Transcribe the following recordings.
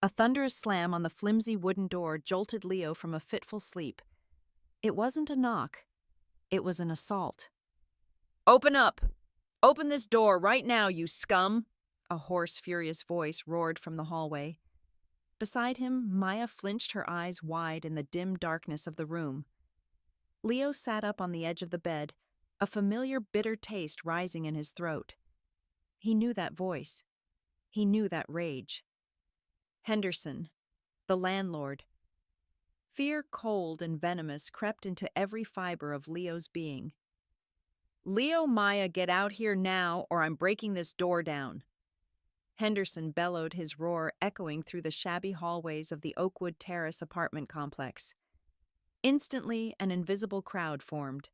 A thunderous slam on the flimsy wooden door jolted Leo from a fitful sleep. It wasn't a knock. It was an assault. "Open up! Open this door right now, you scum!" A hoarse, furious voice roared from the hallway. Beside him, Maya flinched her eyes wide in the dim darkness of the room. Leo sat up on the edge of the bed, a familiar bitter taste rising in his throat. He knew that voice. He knew that rage. Henderson, the landlord. Fear, cold and venomous, crept into every fiber of Leo's being. "Leo, Maya, get out here now, or I'm breaking this door down." Henderson bellowed, his roar echoing through the shabby hallways of the Oakwood Terrace apartment complex. Instantly, an invisible crowd formed.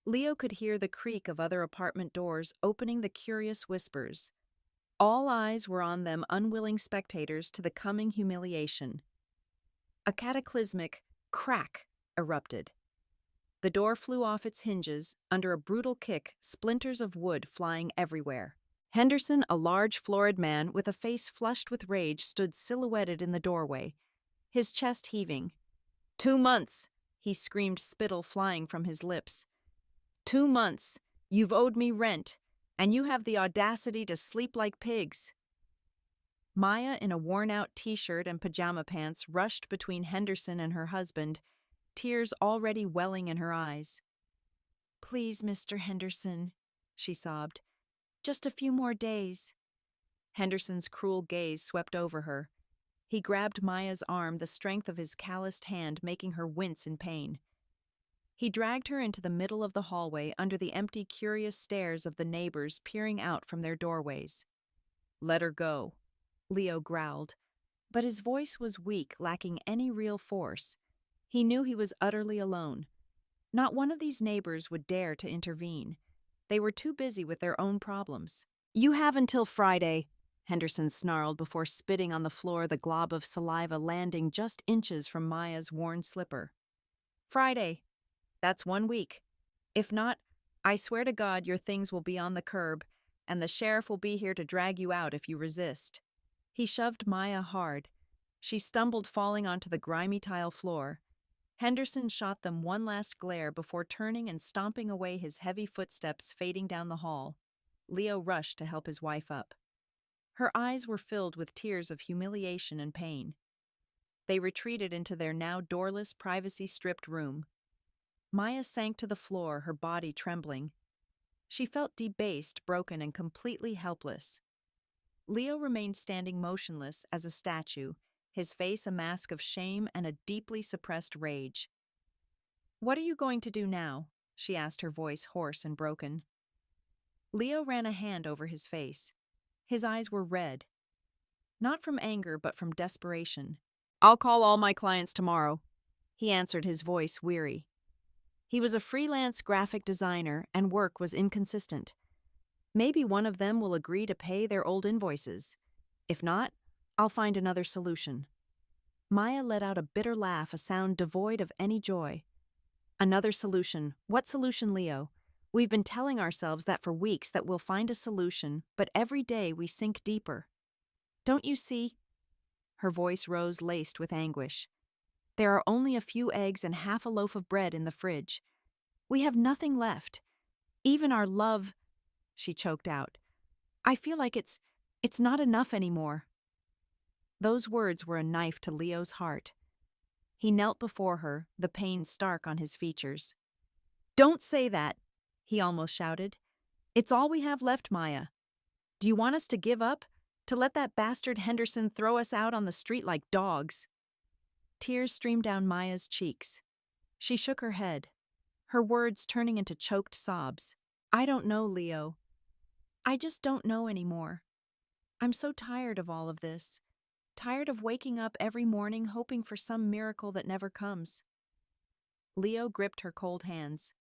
Leo could hear the creak of other apartment doors opening, the curious whispers. All eyes were on them, unwilling spectators to the coming humiliation. A cataclysmic crack erupted. The door flew off its hinges. Under a brutal kick, splinters of wood flying everywhere. Henderson, a large, florid man with a face flushed with rage, stood silhouetted in the doorway, his chest heaving. 2 months, he screamed, spittle flying from his lips. 2 months, you've owed me rent, and you have the audacity to sleep like pigs. Maya, in a worn-out t-shirt and pajama pants, rushed between Henderson and her husband, tears already welling in her eyes. "Please, Mr. Henderson," she sobbed. "Just a few more days." Henderson's cruel gaze swept over her. He grabbed Maya's arm, the strength of his calloused hand making her wince in pain. He dragged her into the middle of the hallway under the empty, curious stares of the neighbors peering out from their doorways. "Let her go," Leo growled, but his voice was weak, lacking any real force. He knew he was utterly alone. Not one of these neighbors would dare to intervene. They were too busy with their own problems. "You have until Friday," Henderson snarled before spitting on the floor, the glob of saliva landing just inches from Maya's worn slipper. "Friday. That's 1 week. If not, I swear to God your things will be on the curb, and the sheriff will be here to drag you out if you resist." He shoved Maya hard. She stumbled, falling onto the grimy tile floor. Henderson shot them one last glare before turning and stomping away, his heavy footsteps fading down the hall. Leo rushed to help his wife up. Her eyes were filled with tears of humiliation and pain. They retreated into their now doorless, privacy-stripped room. Maya sank to the floor, her body trembling. She felt debased, broken, and completely helpless. Leo remained standing motionless as a statue, his face a mask of shame and a deeply suppressed rage. "What are you going to do now?" she asked, her voice hoarse and broken. Leo ran a hand over his face. His eyes were red. Not from anger, but from desperation. "I'll call all my clients tomorrow," he answered, his voice weary. He was a freelance graphic designer, and work was inconsistent. Maybe one of them will agree to pay their old invoices. If not, I'll find another solution. Maya let out a bitter laugh, a sound devoid of any joy. "Another solution? What solution, Leo? We've been telling ourselves that for weeks, that we'll find a solution, but every day we sink deeper. Don't you see?" Her voice rose, laced with anguish. "There are only a few eggs and half a loaf of bread in the fridge. We have nothing left. Even our love," she choked out. "I feel like it's not enough anymore." Those words were a knife to Leo's heart. He knelt before her, the pain stark on his features. "Don't say that," he almost shouted. "It's all we have left, Maya. Do you want us to give up? To let that bastard Henderson throw us out on the street like dogs?" Tears streamed down Maya's cheeks. She shook her head, her words turning into choked sobs. "I don't know, Leo. I just don't know anymore. I'm so tired of all of this. Tired of waking up every morning hoping for some miracle that never comes." Leo gripped her cold hands.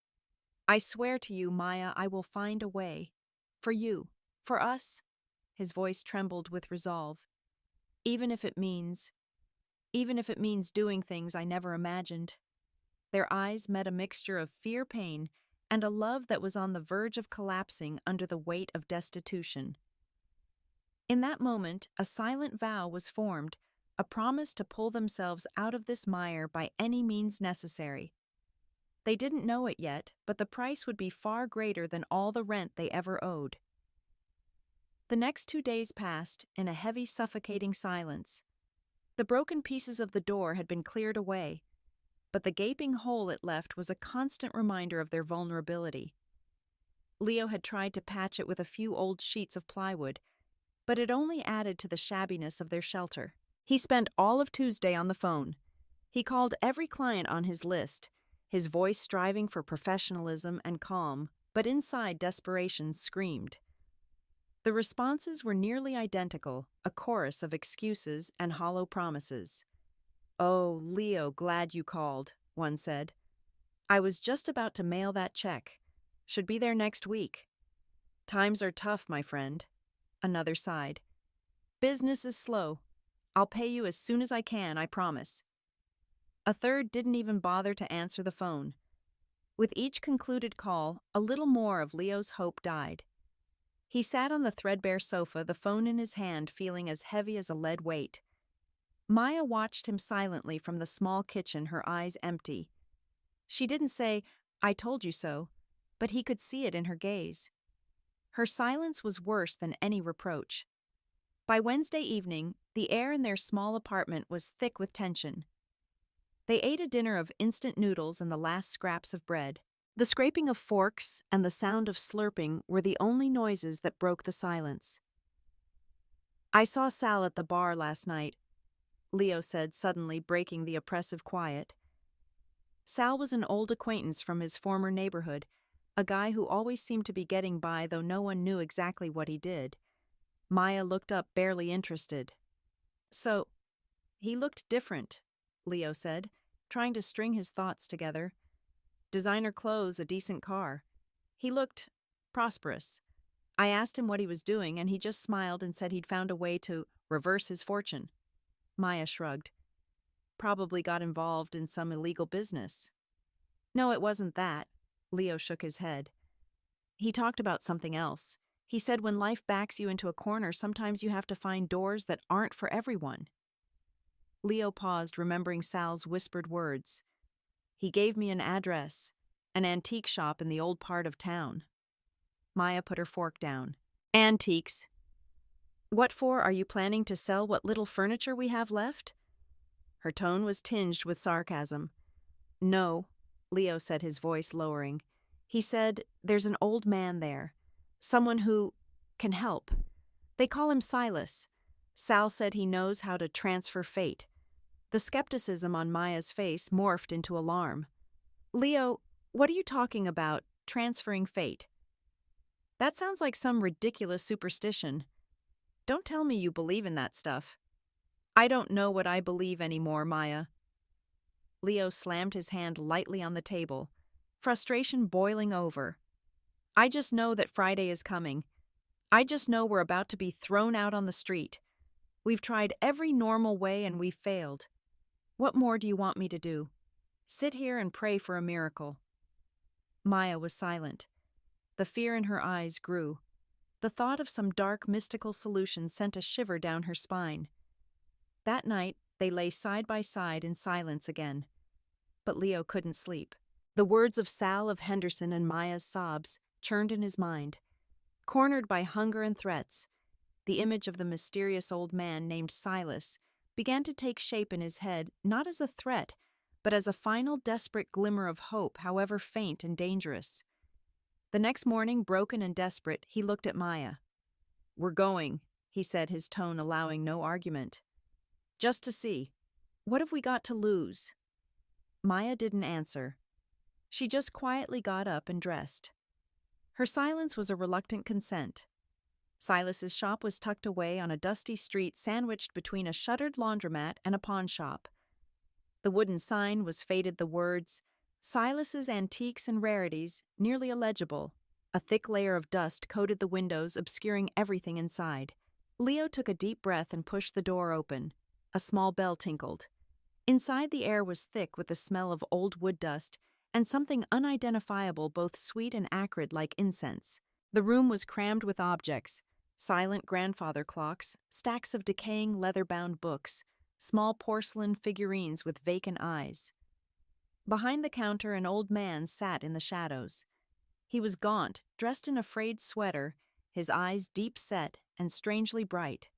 "I swear to you, Maya, I will find a way. For you. For us." His voice trembled with resolve. Even if it means doing things I never imagined." Their eyes met, a mixture of fear, pain, and a love that was on the verge of collapsing under the weight of destitution. In that moment, a silent vow was formed, a promise to pull themselves out of this mire by any means necessary. They didn't know it yet, but the price would be far greater than all the rent they ever owed. The next 2 days passed in a heavy, suffocating silence. The broken pieces of the door had been cleared away, but the gaping hole it left was a constant reminder of their vulnerability. Leo had tried to patch it with a few old sheets of plywood, but it only added to the shabbiness of their shelter. He spent all of Tuesday on the phone. He called every client on his list, his voice striving for professionalism and calm, but inside desperation screamed. The responses were nearly identical, a chorus of excuses and hollow promises. "Oh, Leo, glad you called," one said. "I was just about to mail that check. Should be there next week." "Times are tough, my friend," another sighed. "Business is slow. I'll pay you as soon as I can, I promise." A third didn't even bother to answer the phone. With each concluded call, a little more of Leo's hope died. He sat on the threadbare sofa, the phone in his hand, feeling as heavy as a lead weight. Maya watched him silently from the small kitchen, her eyes empty. She didn't say, "I told you so," but he could see it in her gaze. Her silence was worse than any reproach. By Wednesday evening, the air in their small apartment was thick with tension. They ate a dinner of instant noodles and the last scraps of bread. The scraping of forks and the sound of slurping were the only noises that broke the silence. "I saw Sal at the bar last night," Leo said, suddenly breaking the oppressive quiet. Sal was an old acquaintance from his former neighborhood, a guy who always seemed to be getting by, though no one knew exactly what he did. Maya looked up, barely interested. "So, he looked different," Leo said, trying to string his thoughts together. "Designer clothes, a decent car. He looked prosperous. I asked him what he was doing, and he just smiled and said he'd found a way to reverse his fortune." Maya shrugged. "Probably got involved in some illegal business." "No, it wasn't that." Leo shook his head. "He talked about something else. He said when life backs you into a corner, sometimes you have to find doors that aren't for everyone." Leo paused, remembering Sal's whispered words. "He gave me an address, an antique shop in the old part of town." Maya put her fork down. "Antiques. What for? Are you planning to sell what little furniture we have left?" Her tone was tinged with sarcasm. "No," Leo said, his voice lowering. "He said there's an old man there, someone who can help. They call him Silas. Sal said he knows how to transfer fate." The skepticism on Maya's face morphed into alarm. "Leo, what are you talking about, transferring fate? That sounds like some ridiculous superstition. Don't tell me you believe in that stuff." "I don't know what I believe anymore, Maya." Leo slammed his hand lightly on the table, frustration boiling over. "I just know that Friday is coming. I just know we're about to be thrown out on the street. We've tried every normal way and we've failed. What more do you want me to do? Sit here and pray for a miracle?" Maya was silent. The fear in her eyes grew. The thought of some dark, mystical solution sent a shiver down her spine. That night, they lay side by side in silence again. But Leo couldn't sleep. The words of Sal, of Henderson, and Maya's sobs churned in his mind. Cornered by hunger and threats, the image of the mysterious old man named Silas began to take shape in his head, not as a threat, but as a final desperate glimmer of hope, however faint and dangerous. The next morning, broken and desperate, he looked at Maya. "We're going," he said, his tone allowing no argument. "Just to see. What have we got to lose?" Maya didn't answer. She just quietly got up and dressed. Her silence was a reluctant consent. Silas's shop was tucked away on a dusty street sandwiched between a shuttered laundromat and a pawn shop. The wooden sign was faded, the words, "Silas's Antiques and Rarities," nearly illegible. A thick layer of dust coated the windows, obscuring everything inside. Leo took a deep breath and pushed the door open. A small bell tinkled. Inside, the air was thick with the smell of old wood dust and something unidentifiable, both sweet and acrid like incense. The room was crammed with objects: silent grandfather clocks, stacks of decaying leather-bound books, small porcelain figurines with vacant eyes. Behind the counter, an old man sat in the shadows. He was gaunt, dressed in a frayed sweater, his eyes deep set and strangely bright.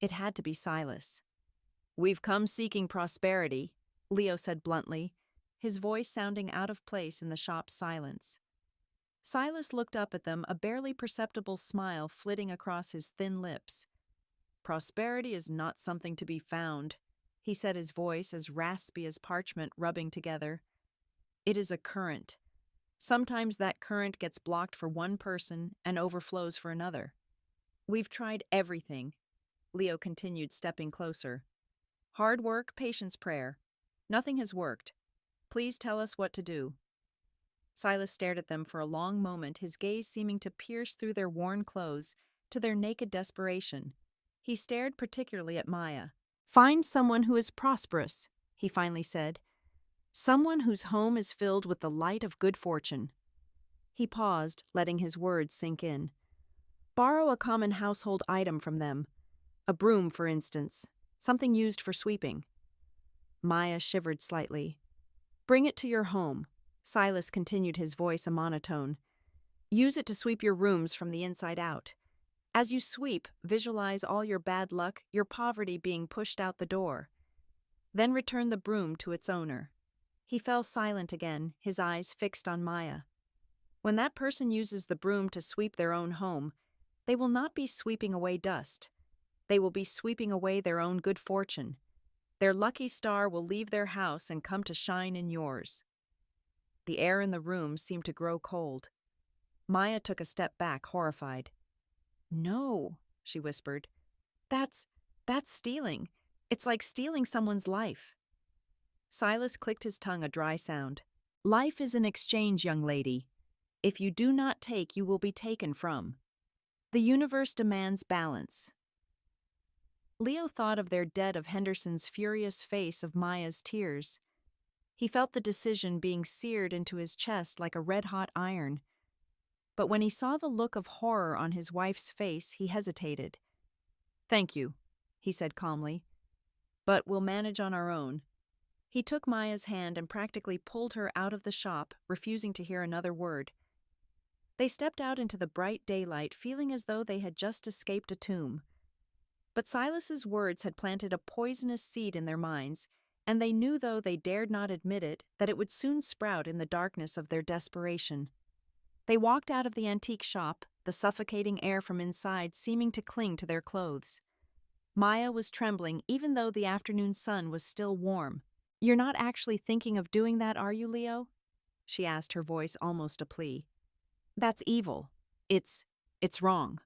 It had to be Silas. "We've come seeking prosperity," Leo said bluntly, his voice sounding out of place in the shop's silence. Silas looked up at them, a barely perceptible smile flitting across his thin lips. "Prosperity is not something to be found," he said, his voice as raspy as parchment rubbing together. "It is a current. Sometimes that current gets blocked for one person and overflows for another. We've tried everything," Leo continued, stepping closer. "Hard work, patience, prayer. Nothing has worked. Please tell us what to do." Silas stared at them for a long moment, his gaze seeming to pierce through their worn clothes to their naked desperation. He stared particularly at Maya. "Find someone who is prosperous," he finally said. "Someone whose home is filled with the light of good fortune." He paused, letting his words sink in. "Borrow a common household item from them. A broom, for instance. Something used for sweeping." Maya shivered slightly. "Bring it to your home," Silas continued, his voice a monotone. "Use it to sweep your rooms from the inside out. As you sweep, visualize all your bad luck, your poverty being pushed out the door. Then return the broom to its owner." He fell silent again, his eyes fixed on Maya. "When that person uses the broom to sweep their own home, they will not be sweeping away dust. They will be sweeping away their own good fortune. Their lucky star will leave their house and come to shine in yours." The air in the room seemed to grow cold. Maya took a step back, horrified. "No," she whispered. That's stealing. It's like stealing someone's life." Silas clicked his tongue, a dry sound. "Life is an exchange, young lady. If you do not take, you will be taken from. The universe demands balance." Leo thought of their dead, of Henderson's furious face, of Maya's tears. He felt the decision being seared into his chest like a red-hot iron. But when he saw the look of horror on his wife's face, he hesitated. "Thank you," he said calmly. "But we'll manage on our own." He took Maya's hand and practically pulled her out of the shop, refusing to hear another word. They stepped out into the bright daylight, feeling as though they had just escaped a tomb. But Silas's words had planted a poisonous seed in their minds, and they knew, though they dared not admit it, that it would soon sprout in the darkness of their desperation. They walked out of the antique shop, the suffocating air from inside seeming to cling to their clothes. Maya was trembling, even though the afternoon sun was still warm. "You're not actually thinking of doing that, are you, Leo?" she asked, her voice almost a plea. "That's evil. It's wrong."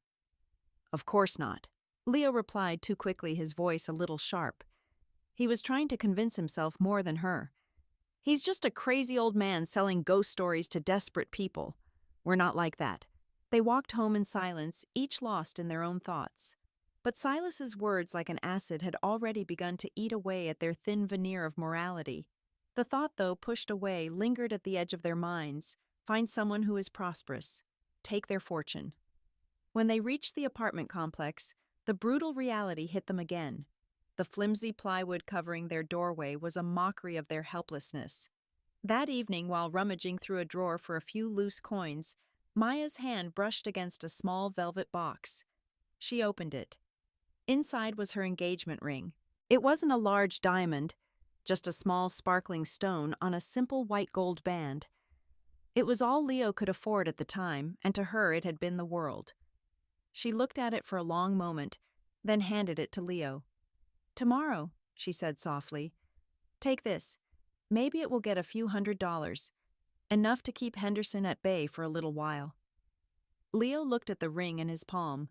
"Of course not," Leo replied too quickly, his voice a little sharp. He was trying to convince himself more than her. "He's just a crazy old man selling ghost stories to desperate people. We're not like that." They walked home in silence, each lost in their own thoughts. But Silas's words, like an acid, had already begun to eat away at their thin veneer of morality. The thought, though pushed away, lingered at the edge of their minds. Find someone who is prosperous. Take their fortune. When they reached the apartment complex, the brutal reality hit them again. The flimsy plywood covering their doorway was a mockery of their helplessness. That evening, while rummaging through a drawer for a few loose coins, Maya's hand brushed against a small velvet box. She opened it. Inside was her engagement ring. It wasn't a large diamond, just a small sparkling stone on a simple white gold band. It was all Leo could afford at the time, and to her it had been the world. She looked at it for a long moment, then handed it to Leo. "Tomorrow," she said softly. "Take this. Maybe it will get a few $100s. Enough to keep Henderson at bay for a little while." Leo looked at the ring in his palm.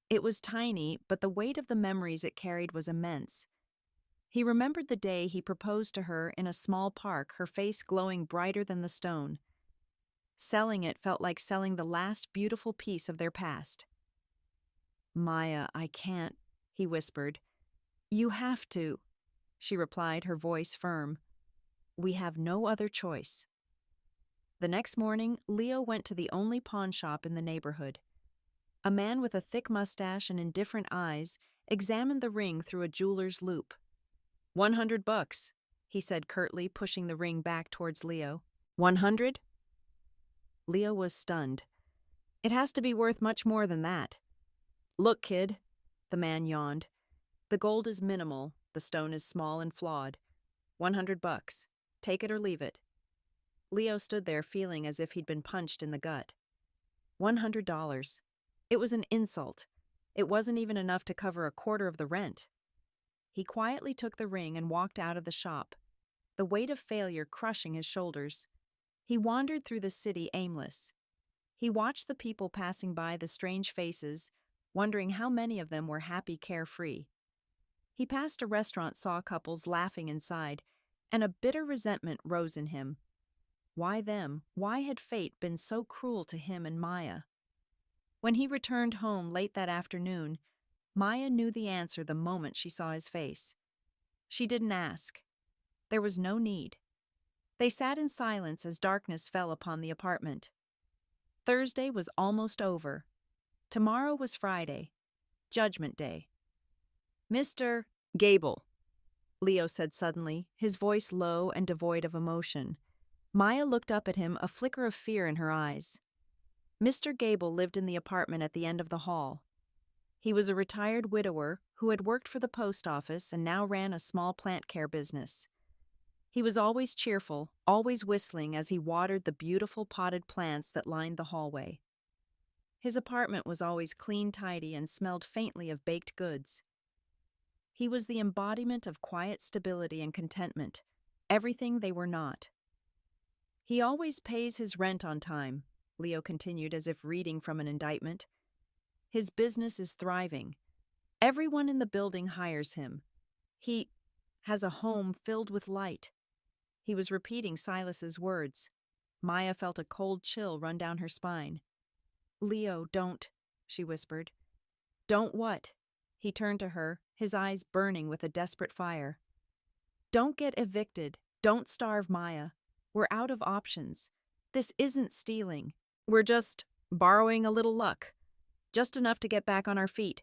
It was tiny, but the weight of the memories it carried was immense. He remembered the day he proposed to her in a small park, her face glowing brighter than the stone. Selling it felt like selling the last beautiful piece of their past. "Maya, I can't," he whispered. "You have to," she replied, her voice firm. "We have no other choice." The next morning, Leo went to the only pawn shop in the neighborhood. A man with a thick mustache and indifferent eyes examined the ring through a jeweler's loupe. $100, he said curtly, pushing the ring back towards Leo. 100? Leo was stunned. It has to be worth much more than that. Look, kid, the man yawned. The gold is minimal, the stone is small and flawed. $100. Take it or leave it. Leo stood there feeling as if he'd been punched in the gut. $100. It was an insult. It wasn't even enough to cover a quarter of the rent. He quietly took the ring and walked out of the shop, the weight of failure crushing his shoulders. He wandered through the city aimless. He watched the people passing by the strange faces, wondering how many of them were happy carefree. He passed a restaurant, saw couples laughing inside, and a bitter resentment rose in him. Why them? Why had fate been so cruel to him and Maya? When he returned home late that afternoon, Maya knew the answer the moment she saw his face. She didn't ask. There was no need. They sat in silence as darkness fell upon the apartment. Thursday was almost over. Tomorrow was Friday, Judgment Day. Mr. Gable, Leo said suddenly, his voice low and devoid of emotion. Maya looked up at him, a flicker of fear in her eyes. Mr. Gable lived in the apartment at the end of the hall. He was a retired widower who had worked for the post office and now ran a small plant care business. He was always cheerful, always whistling as he watered the beautiful potted plants that lined the hallway. His apartment was always clean, tidy, and smelled faintly of baked goods. He was the embodiment of quiet stability and contentment, everything they were not. He always pays his rent on time, Leo continued as if reading from an indictment. His business is thriving. Everyone in the building hires him. He has a home filled with light. He was repeating Silas's words. Maya felt a cold chill run down her spine. Leo, don't, she whispered. Don't what? He turned to her, his eyes burning with a desperate fire. Don't get evicted. Don't starve Maya. We're out of options. This isn't stealing. We're just borrowing a little luck. Just enough to get back on our feet.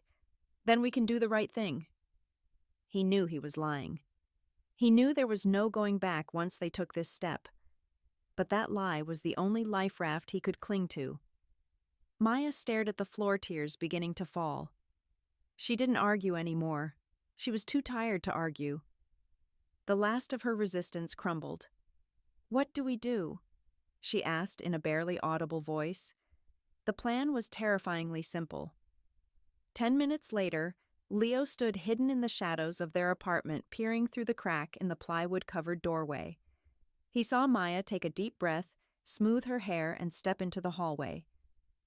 Then we can do the right thing. He knew he was lying. He knew there was no going back once they took this step. But that lie was the only life raft he could cling to. Maya stared at the floor, tears beginning to fall. She didn't argue anymore. She was too tired to argue. The last of her resistance crumbled. What do we do? She asked in a barely audible voice. The plan was terrifyingly simple. 10 minutes later, Leo stood hidden in the shadows of their apartment, peering through the crack in the plywood-covered doorway. He saw Maya take a deep breath, smooth her hair, and step into the hallway.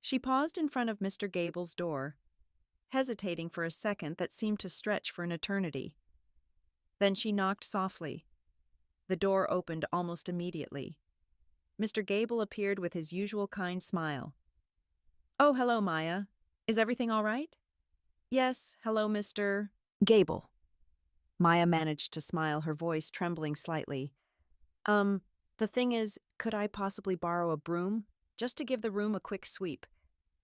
She paused in front of Mr. Gable's door, hesitating for a second that seemed to stretch for an eternity. Then she knocked softly. The door opened almost immediately. Mr. Gable appeared with his usual kind smile. Oh, hello, Maya. Is everything all right? Yes, hello, Mr. Gable. Maya managed to smile, her voice trembling slightly. The thing is, could I possibly borrow a broom? Just to give the room a quick sweep.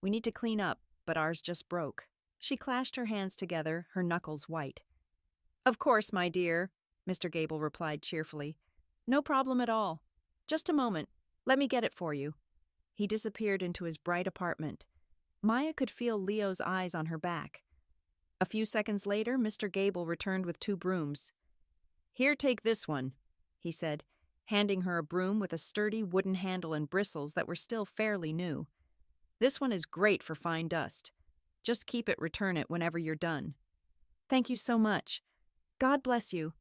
We need to clean up, but ours just broke. She clashed her hands together, her knuckles white. Of course, my dear, Mr. Gable replied cheerfully. No problem at all. Just a moment. Let me get it for you. He disappeared into his bright apartment. Maya could feel Leo's eyes on her back. A few seconds later, Mr. Gable returned with 2 brooms. Here, take this one, he said, handing her a broom with a sturdy wooden handle and bristles that were still fairly new. This one is great for fine dust. Just keep it, return it whenever you're done. Thank you so much. God bless you.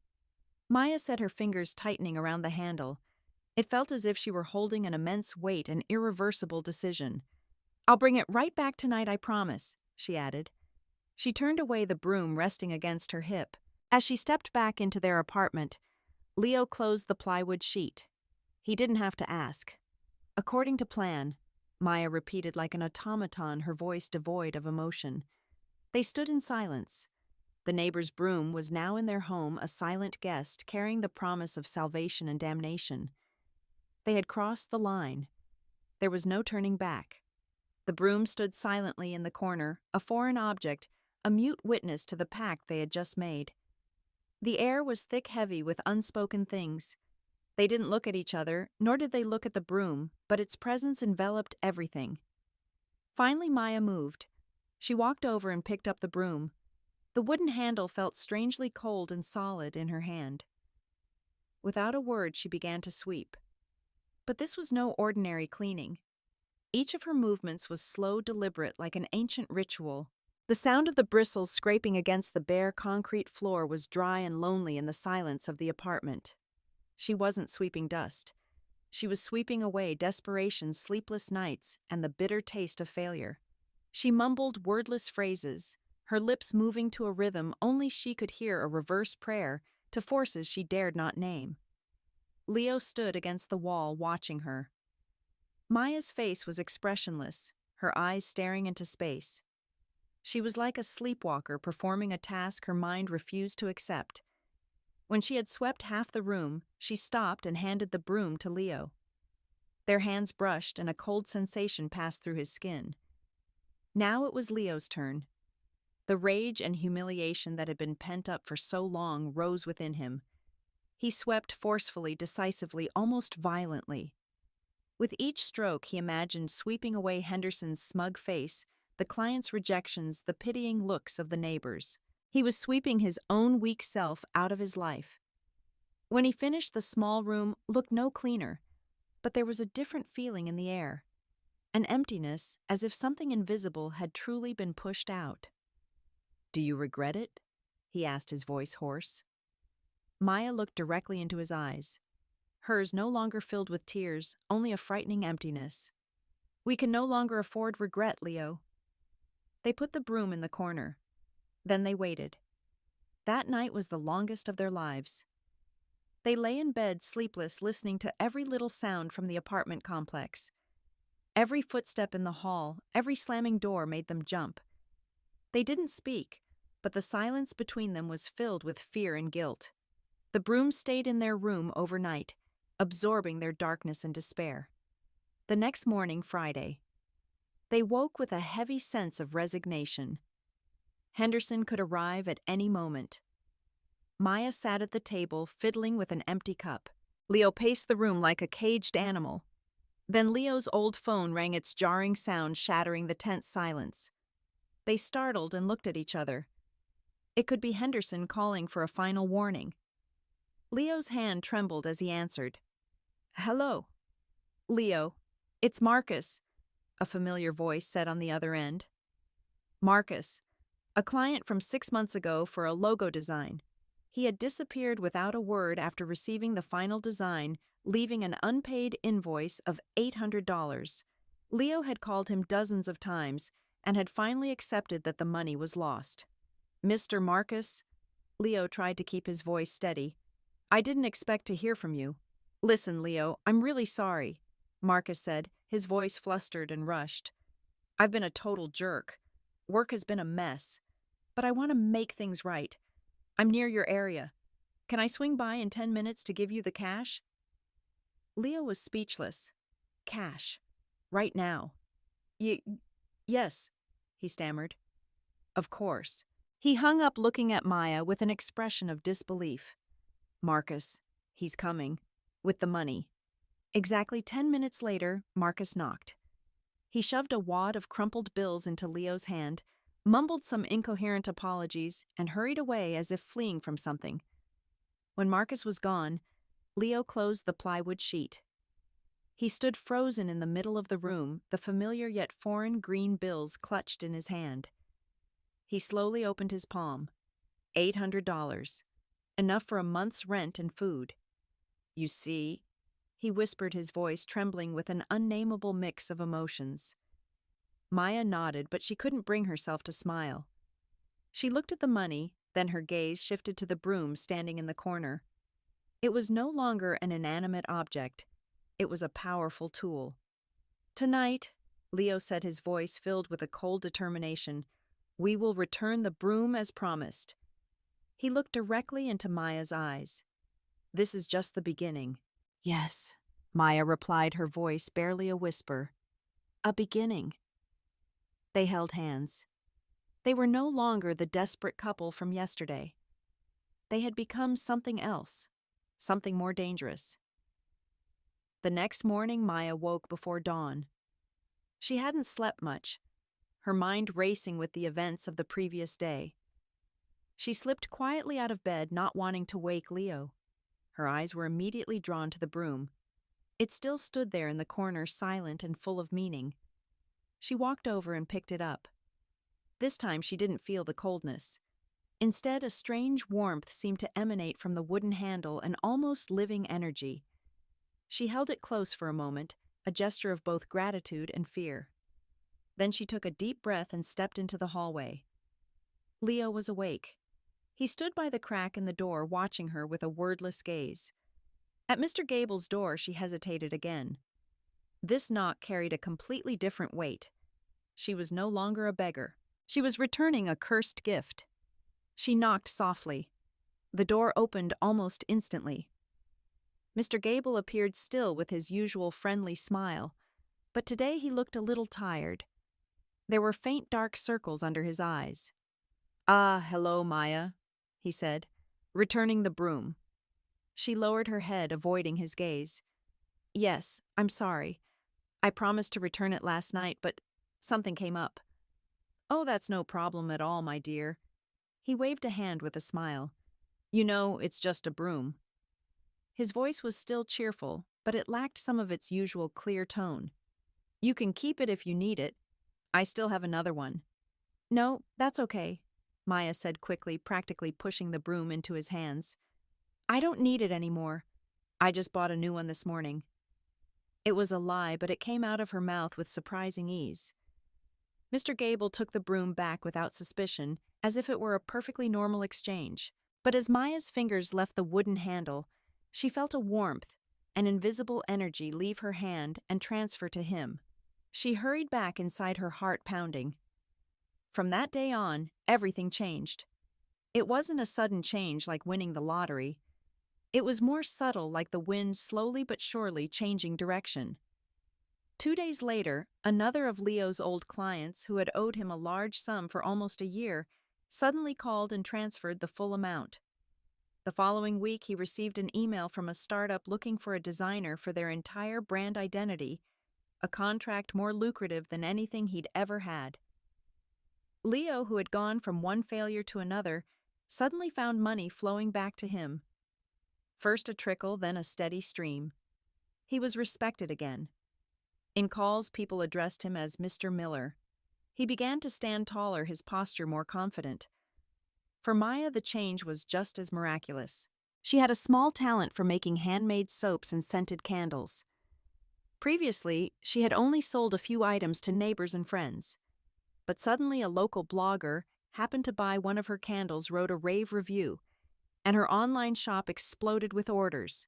Maya said, her fingers tightening around the handle. It felt as if she were holding an immense weight, an irreversible decision. I'll bring it right back tonight, I promise, she added. She turned away, the broom resting against her hip. As she stepped back into their apartment, Leo closed the plywood sheet. He didn't have to ask. According to plan, Maya repeated like an automaton, her voice devoid of emotion. They stood in silence. The neighbor's broom was now in their home, a silent guest carrying the promise of salvation and damnation. They had crossed the line. There was no turning back. The broom stood silently in the corner, a foreign object, a mute witness to the pact they had just made. The air was thick heavy with unspoken things. They didn't look at each other, nor did they look at the broom, but its presence enveloped everything. Finally, Maya moved. She walked over and picked up the broom. The wooden handle felt strangely cold and solid in her hand. Without a word, she began to sweep. But this was no ordinary cleaning. Each of her movements was slow, deliberate, like an ancient ritual. The sound of the bristles scraping against the bare concrete floor was dry and lonely in the silence of the apartment. She wasn't sweeping dust. She was sweeping away desperation, sleepless nights, and the bitter taste of failure. She mumbled wordless phrases, her lips moving to a rhythm only she could hear, a reverse prayer to forces she dared not name. Leo stood against the wall, watching her. Maya's face was expressionless, her eyes staring into space. She was like a sleepwalker performing a task her mind refused to accept. When she had swept half the room, she stopped and handed the broom to Leo. Their hands brushed and a cold sensation passed through his skin. Now it was Leo's turn. The rage and humiliation that had been pent up for so long rose within him. He swept forcefully, decisively, almost violently. With each stroke, he imagined sweeping away Henderson's smug face, the client's rejections, the pitying looks of the neighbors. He was sweeping his own weak self out of his life. When he finished, the small room looked no cleaner, but there was a different feeling in the air. An emptiness, as if something invisible had truly been pushed out. "Do you regret it?" he asked, his voice hoarse. Maya looked directly into his eyes. Hers no longer filled with tears, only a frightening emptiness. "We can no longer afford regret, Leo." They put the broom in the corner. Then they waited. That night was the longest of their lives. They lay in bed sleepless, listening to every little sound from the apartment complex. Every footstep in the hall, every slamming door made them jump. They didn't speak, but the silence between them was filled with fear and guilt. The broom stayed in their room overnight, absorbing their darkness and despair. The next morning, Friday, they woke with a heavy sense of resignation. Henderson could arrive at any moment. Maya sat at the table, fiddling with an empty cup. Leo paced the room like a caged animal. Then Leo's old phone rang, its jarring sound shattering the tense silence. They startled and looked at each other. It could be Henderson calling for a final warning. Leo's hand trembled as he answered. "Hello." "Leo, it's Marcus," a familiar voice said on the other end. "Marcus, a client from 6 months ago for a logo design. He had disappeared without a word after receiving the final design, leaving an unpaid invoice of $800. Leo had called him dozens of times and had finally accepted that the money was lost. "Mr. Marcus," Leo tried to keep his voice steady, "I didn't expect to hear from you." "Listen, Leo, I'm really sorry," Marcus said, his voice flustered and rushed. "I've been a total jerk. Work has been a mess. But I want to make things right. I'm near your area. Can I swing by in 10 minutes to give you the cash?" Leo was speechless. Cash. Right now. Yes, he stammered. "Of course." He hung up, looking at Maya with an expression of disbelief. "Marcus, he's coming. With the money." Exactly 10 minutes later, Marcus knocked. He shoved a wad of crumpled bills into Leo's hand, mumbled some incoherent apologies, and hurried away as if fleeing from something. When Marcus was gone, Leo closed the plywood sheet. He stood frozen in the middle of the room, the familiar yet foreign green bills clutched in his hand. He slowly opened his palm. $800. Enough for a month's rent and food. "You see," he whispered, his voice trembling with an unnameable mix of emotions. Maya nodded, but she couldn't bring herself to smile. She looked at the money, then her gaze shifted to the broom standing in the corner. It was no longer an inanimate object. It was a powerful tool. "Tonight," Leo said, his voice filled with a cold determination, "we will return the broom as promised." He looked directly into Maya's eyes. "This is just the beginning." "Yes," Maya replied, her voice barely a whisper. "A beginning." They held hands. They were no longer the desperate couple from yesterday. they had become something else, something more dangerous. The next morning, Maya woke before dawn. She hadn't slept much, her mind racing with the events of the previous day. She slipped quietly out of bed, not wanting to wake Leo. Her eyes were immediately drawn to the broom. It still stood there in the corner, silent and full of meaning. She walked over and picked it up. This time she didn't feel the coldness. Instead, a strange warmth seemed to emanate from the wooden handle, an almost living energy. She held it close for a moment, a gesture of both gratitude and fear. Then she took a deep breath and stepped into the hallway. Leo was awake. He stood by the crack in the door, watching her with a wordless gaze. At Mr. Gable's door, she hesitated again. This knock carried a completely different weight. She was no longer a beggar. She was returning a cursed gift. She knocked softly. The door opened almost instantly. Mr. Gable appeared still with his usual friendly smile, but today he looked a little tired. There were faint dark circles under his eyes. "Ah, hello, Maya," he said, returning the broom. She lowered her head, avoiding his gaze. "Yes, I'm sorry. I promised to return it last night, but something came up." "Oh, that's no problem at all, my dear." He waved a hand with a smile. "You know, it's just a broom." His voice was still cheerful, but it lacked some of its usual clear tone. "You can keep it if you need it. I still have another one." "No, that's okay," Maya said quickly, practically pushing the broom into his hands. "I don't need it anymore. I just bought a new one this morning." It was a lie, but it came out of her mouth with surprising ease. Mr. Gable took the broom back without suspicion, as if it were a perfectly normal exchange. But as Maya's fingers left the wooden handle, she felt a warmth, an invisible energy leave her hand and transfer to him. She hurried back inside, her heart pounding. From that day on, everything changed. It wasn't a sudden change like winning the lottery. It was more subtle, like the wind slowly but surely changing direction. 2 days later, another of Leo's old clients, who had owed him a large sum for almost a year, suddenly called and transferred the full amount. The following week, he received an email from a startup looking for a designer for their entire brand identity, a contract more lucrative than anything he'd ever had. Leo, who had gone from one failure to another, suddenly found money flowing back to him. First a trickle, then a steady stream. He was respected again. In calls, people addressed him as Mr. Miller. He began to stand taller, his posture more confident. For Maya, the change was just as miraculous. She had a small talent for making handmade soaps and scented candles. Previously, she had only sold a few items to neighbors and friends. But suddenly a local blogger happened to buy one of her candles, wrote a rave review, and her online shop exploded with orders.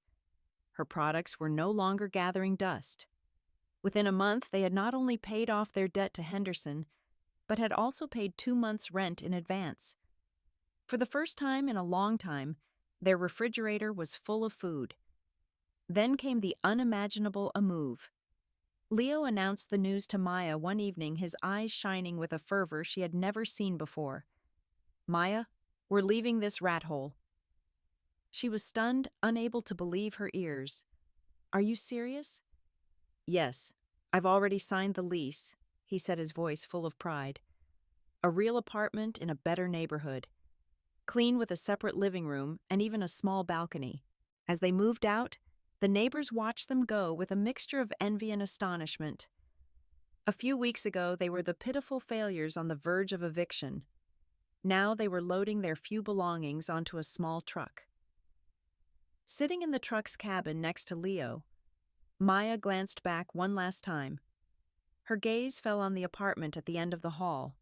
Her products were no longer gathering dust. Within a month, they had not only paid off their debt to Henderson, but had also paid 2 months' rent in advance. For the first time in a long time, their refrigerator was full of food. Then came the unimaginable move. Leo announced the news to Maya one evening, his eyes shining with a fervor she had never seen before. "Maya, we're leaving this rat hole." She was stunned, unable to believe her ears. "Are you serious?" "Yes, I've already signed the lease," he said, his voice full of pride. "A real apartment in a better neighborhood. Clean, with a separate living room and even a small balcony." As they moved out, the neighbors watched them go with a mixture of envy and astonishment. A few weeks ago, they were the pitiful failures on the verge of eviction. Now they were loading their few belongings onto a small truck. Sitting in the truck's cabin next to Leo, Maya glanced back one last time. Her gaze fell on the apartment at the end of the hall.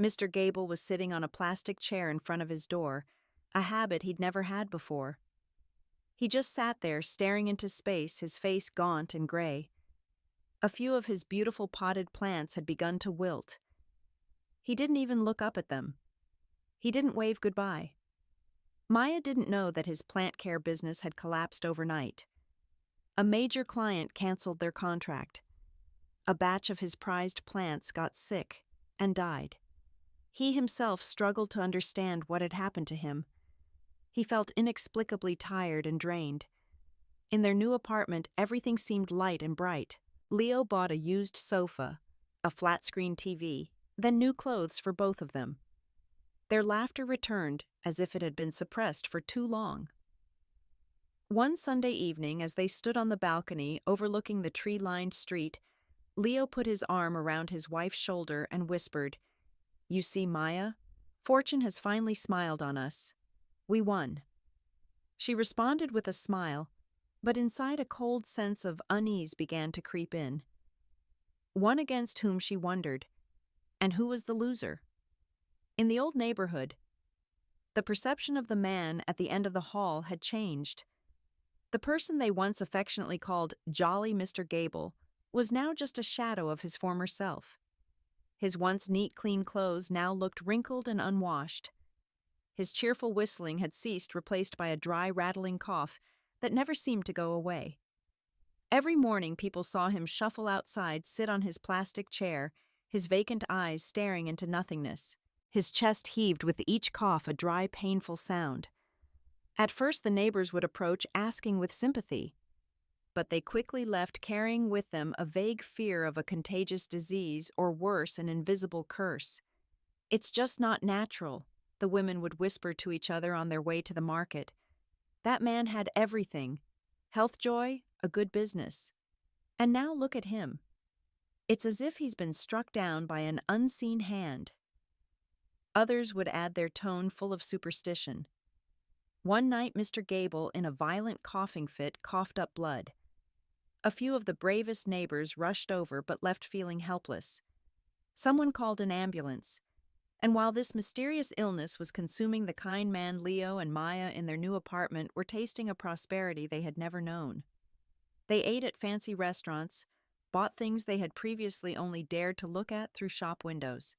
Mr. Gable was sitting on a plastic chair in front of his door, a habit he'd never had before. He just sat there, staring into space, his face gaunt and gray. A few of his beautiful potted plants had begun to wilt. He didn't even look up at them. He didn't wave goodbye. Maya didn't know that his plant care business had collapsed overnight. A major client canceled their contract. A batch of his prized plants got sick and died. He himself struggled to understand what had happened to him. He felt inexplicably tired and drained. In their new apartment, everything seemed light and bright. Leo bought a used sofa, a flat-screen TV, then new clothes for both of them. Their laughter returned as if it had been suppressed for too long. One Sunday evening, as they stood on the balcony overlooking the tree-lined street, Leo put his arm around his wife's shoulder and whispered, "You see, Maya? Fortune has finally smiled on us. We won." She responded with a smile, but inside a cold sense of unease began to creep in. One against whom she wondered, and who was the loser? In the old neighborhood, the perception of the man at the end of the hall had changed. The person they once affectionately called Jolly Mr. Gable was now just a shadow of his former self. His once neat, clean clothes now looked wrinkled and unwashed. His cheerful whistling had ceased, replaced by a dry, rattling cough that never seemed to go away. Every morning people saw him shuffle outside, sit on his plastic chair, his vacant eyes staring into nothingness. His chest heaved with each cough, a dry, painful sound. At first the neighbors would approach, asking with sympathy, but they quickly left, carrying with them a vague fear of a contagious disease or worse, an invisible curse. "It's just not natural," the women would whisper to each other on their way to the market. "That man had everything: health, joy, a good business. And now look at him. It's as if he's been struck down by an unseen hand." Others would add their tone full of superstition. One night Mr. Gable, in a violent coughing fit, coughed up blood. A few of the bravest neighbors rushed over but left feeling helpless. Someone called an ambulance, and while this mysterious illness was consuming the kind man, Leo and Maya in their new apartment were tasting a prosperity they had never known. They ate at fancy restaurants, bought things they had previously only dared to look at through shop windows.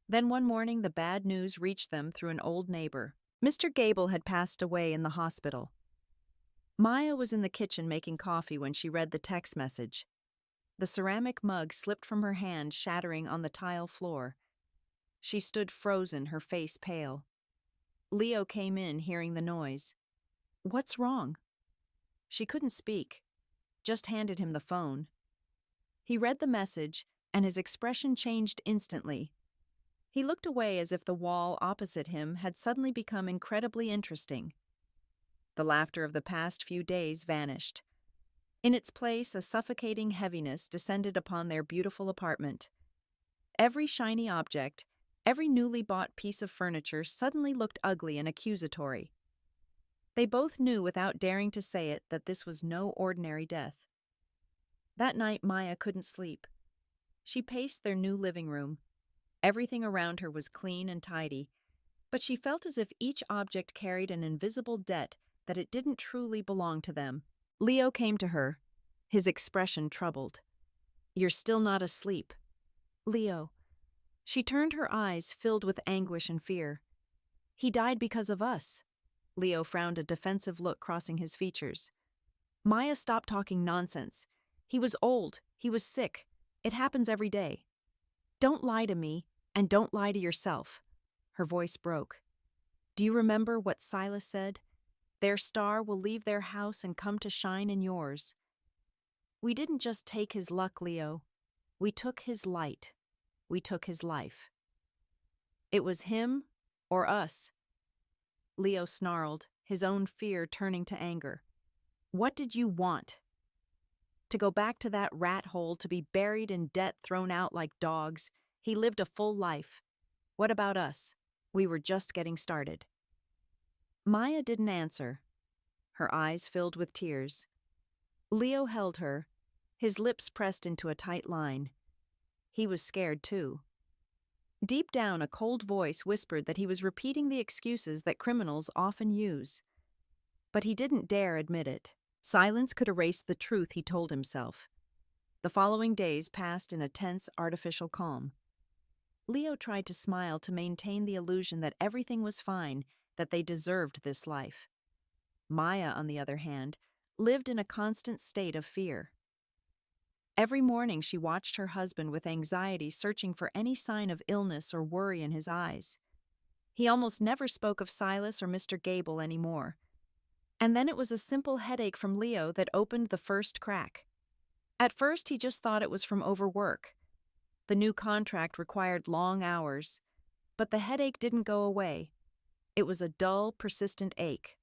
Then one morning the bad news reached them through an old neighbor. Mr. Gable had passed away in the hospital. Maya was in the kitchen making coffee when she read the text message. The ceramic mug slipped from her hand, shattering on the tile floor. She stood frozen, her face pale. Leo came in, hearing the noise. "What's wrong?" She couldn't speak, just handed him the phone. He read the message, and his expression changed instantly. He looked away as if the wall opposite him had suddenly become incredibly interesting. The laughter of the past few days vanished. In its place, a suffocating heaviness descended upon their beautiful apartment. Every shiny object, every newly bought piece of furniture suddenly looked ugly and accusatory. They both knew without daring to say it that this was no ordinary death. That night Maya couldn't sleep. She paced their new living room. Everything around her was clean and tidy, but she felt as if each object carried an invisible debt, that it didn't truly belong to them. Leo came to her, his expression troubled. "You're still not asleep." "Leo." She turned, her eyes filled with anguish and fear. "He died because of us." Leo frowned, a defensive look crossing his features. Maya stopped talking nonsense. "He was old. He was sick. It happens every day." "Don't lie to me, and don't lie to yourself." Her voice broke. "Do you remember what Silas said? Their star will leave their house and come to shine in yours. We didn't just take his luck, Leo. We took his light. We took his life. It was him or us." Leo snarled, his own fear turning to anger. "What did you want? To go back to that rat hole, to be buried in debt, thrown out like dogs? He lived a full life. What about us? We were just getting started." Maya didn't answer. Her eyes filled with tears. Leo held her, his lips pressed into a tight line. He was scared too. Deep down, a cold voice whispered that he was repeating the excuses that criminals often use. But he didn't dare admit it. Silence could erase the truth, he told himself. The following days passed in a tense, artificial calm. Leo tried to smile, to maintain the illusion that everything was fine, that they deserved this life. Maya, on the other hand, lived in a constant state of fear. Every morning she watched her husband with anxiety, searching for any sign of illness or worry in his eyes. He almost never spoke of Silas or Mr. Gable anymore. And then it was a simple headache from Leo that opened the first crack. At first, he just thought it was from overwork. The new contract required long hours, but the headache didn't go away. It was a dull, persistent ache.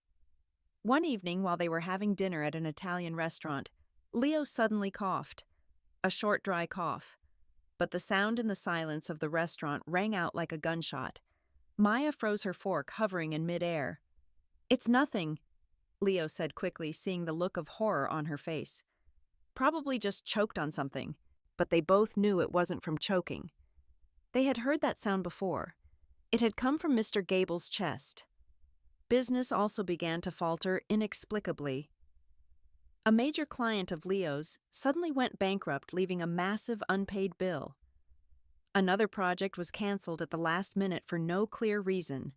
One evening, while they were having dinner at an Italian restaurant, Leo suddenly coughed. A short, dry cough. But the sound in the silence of the restaurant rang out like a gunshot. Maya froze her fork, hovering in midair. "It's nothing," Leo said quickly, seeing the look of horror on her face. Probably just choked on something, but they both knew it wasn't from choking. They had heard that sound before. It had come from Mr. Gable's chest. Business also began to falter inexplicably. A major client of Leo's suddenly went bankrupt, leaving a massive unpaid bill. Another project was canceled at the last minute for no clear reason.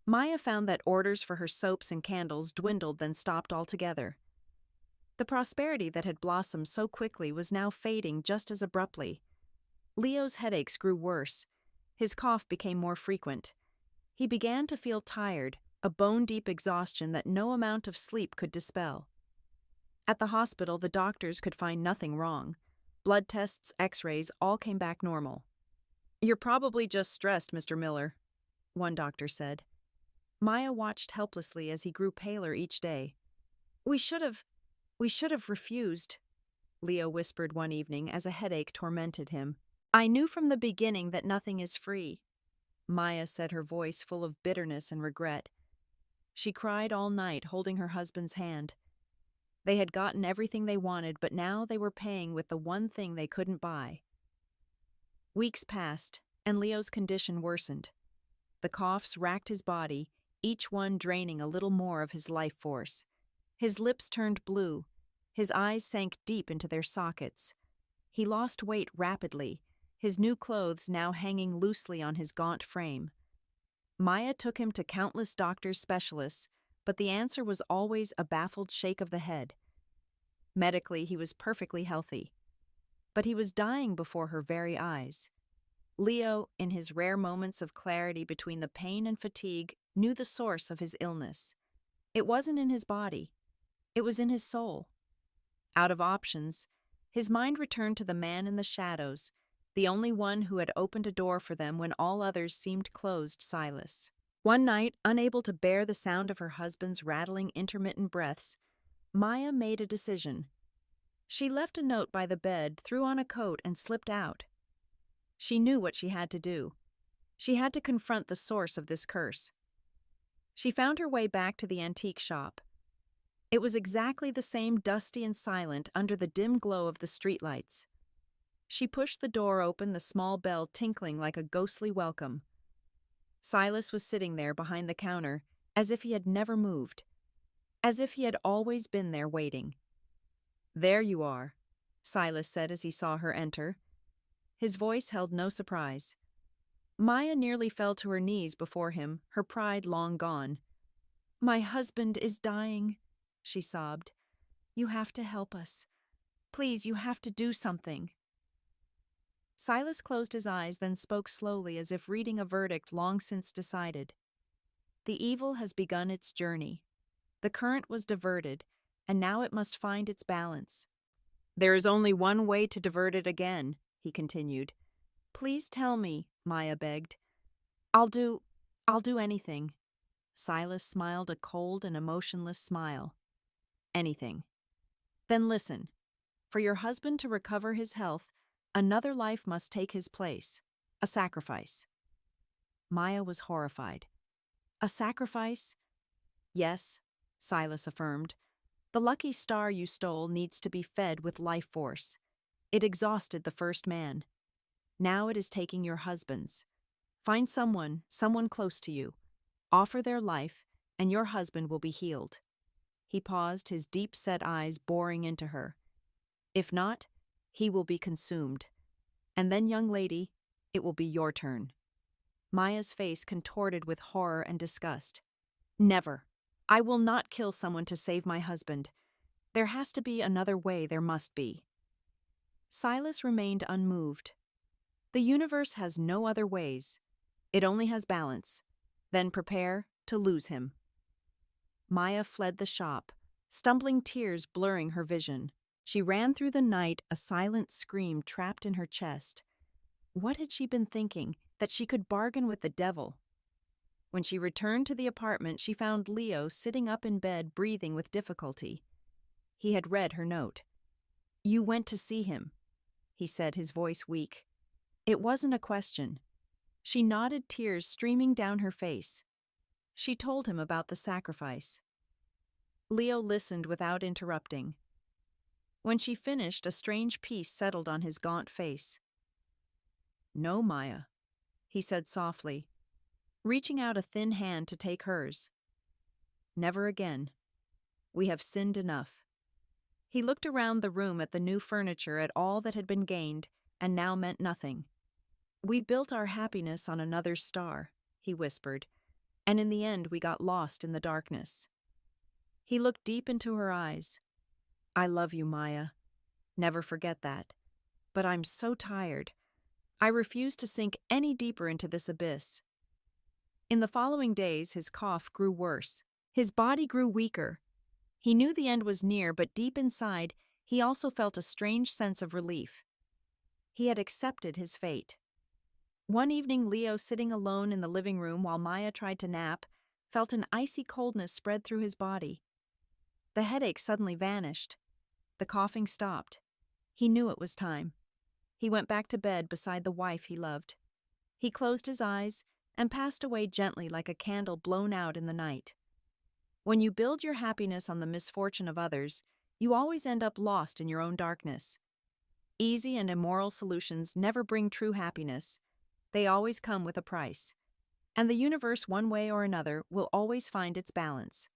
Maya found that orders for her soaps and candles dwindled, then stopped altogether. The prosperity that had blossomed so quickly was now fading just as abruptly. Leo's headaches grew worse. His cough became more frequent. He began to feel tired, a bone-deep exhaustion that no amount of sleep could dispel. At the hospital, the doctors could find nothing wrong. Blood tests, x-rays, all came back normal. "You're probably just stressed, Mr. Miller," one doctor said. Maya watched helplessly as he grew paler each day. We should have refused," Leo whispered one evening as a headache tormented him. "I knew from the beginning that nothing is free," Maya said, her voice full of bitterness and regret. She cried all night, holding her husband's hand. They had gotten everything they wanted, but now they were paying with the one thing they couldn't buy. Weeks passed, and Leo's condition worsened. The coughs racked his body, each one draining a little more of his life force. His lips turned blue. His eyes sank deep into their sockets. He lost weight rapidly, his new clothes now hanging loosely on his gaunt frame. Maya took him to countless doctors, specialists, but the answer was always a baffled shake of the head. Medically, he was perfectly healthy. But he was dying before her very eyes. Leo, in his rare moments of clarity between the pain and fatigue, knew the source of his illness. It wasn't in his body. It was in his soul. Out of options, his mind returned to the man in the shadows, the only one who had opened a door for them when all others seemed closed, Silas. One night, unable to bear the sound of her husband's rattling, intermittent breaths, Maya made a decision. She left a note by the bed, threw on a coat, and slipped out. She knew what she had to do. She had to confront the source of this curse. She found her way back to the antique shop. It was exactly the same, dusty and silent, under the dim glow of the streetlights. She pushed the door open, the small bell tinkling like a ghostly welcome. Silas was sitting there behind the counter, as if he had never moved, as if he had always been there waiting. "There you are," Silas said as he saw her enter. His voice held no surprise. Maya nearly fell to her knees before him, her pride long gone. "My husband is dying," she sobbed. "You have to help us. Please, you have to do something." Silas closed his eyes, then spoke slowly as if reading a verdict long since decided. "The evil has begun its journey. The current was diverted, and now it must find its balance. There is only one way to divert it again," he continued. "Please tell me," Maya begged. I'll do anything." Silas smiled a cold and emotionless smile. "Anything. Then listen. For your husband to recover his health, another life must take his place. A sacrifice." Maya was horrified. "A sacrifice?" "Yes," Silas affirmed. "The lucky star you stole needs to be fed with life force. It exhausted the first man. Now it is taking your husband's. Find someone close to you. Offer their life, and your husband will be healed." He paused, his deep-set eyes boring into her. "If not, he will be consumed. And then, young lady, it will be your turn." Maya's face contorted with horror and disgust. "Never. I will not kill someone to save my husband. There has to be another way, there must be." Silas remained unmoved. "The universe has no other ways. It only has balance. Then prepare to lose him. Maya fled the shop, stumbling tears blurring her vision. She ran through the night, a silent scream trapped in her chest. What had she been thinking, that she could bargain with the devil? When she returned to the apartment, she found Leo sitting up in bed, breathing with difficulty. He had read her note. "You went to see him," he said, his voice weak. It wasn't a question. She nodded, tears streaming down her face. She told him about the sacrifice. Leo listened without interrupting. When she finished, a strange peace settled on his gaunt face. "No, Maya," he said softly, reaching out a thin hand to take hers. "Never again. We have sinned enough." He looked around the room at the new furniture, at all that had been gained and now meant nothing. "We built our happiness on another star," he whispered, "and in the end we got lost in the darkness." He looked deep into her eyes. "I love you, Maya. Never forget that. But I'm so tired. I refuse to sink any deeper into this abyss." In the following days, his cough grew worse. His body grew weaker. He knew the end was near, but deep inside, he also felt a strange sense of relief. He had accepted his fate. One evening, Leo, sitting alone in the living room while Maya tried to nap, felt an icy coldness spread through his body. The headache suddenly vanished. The coughing stopped. He knew it was time. He went back to bed beside the wife he loved. He closed his eyes and passed away gently like a candle blown out in the night. When you build your happiness on the misfortune of others, you always end up lost in your own darkness. Easy and immoral solutions never bring true happiness. They always come with a price. And the universe, one way or another, will always find its balance.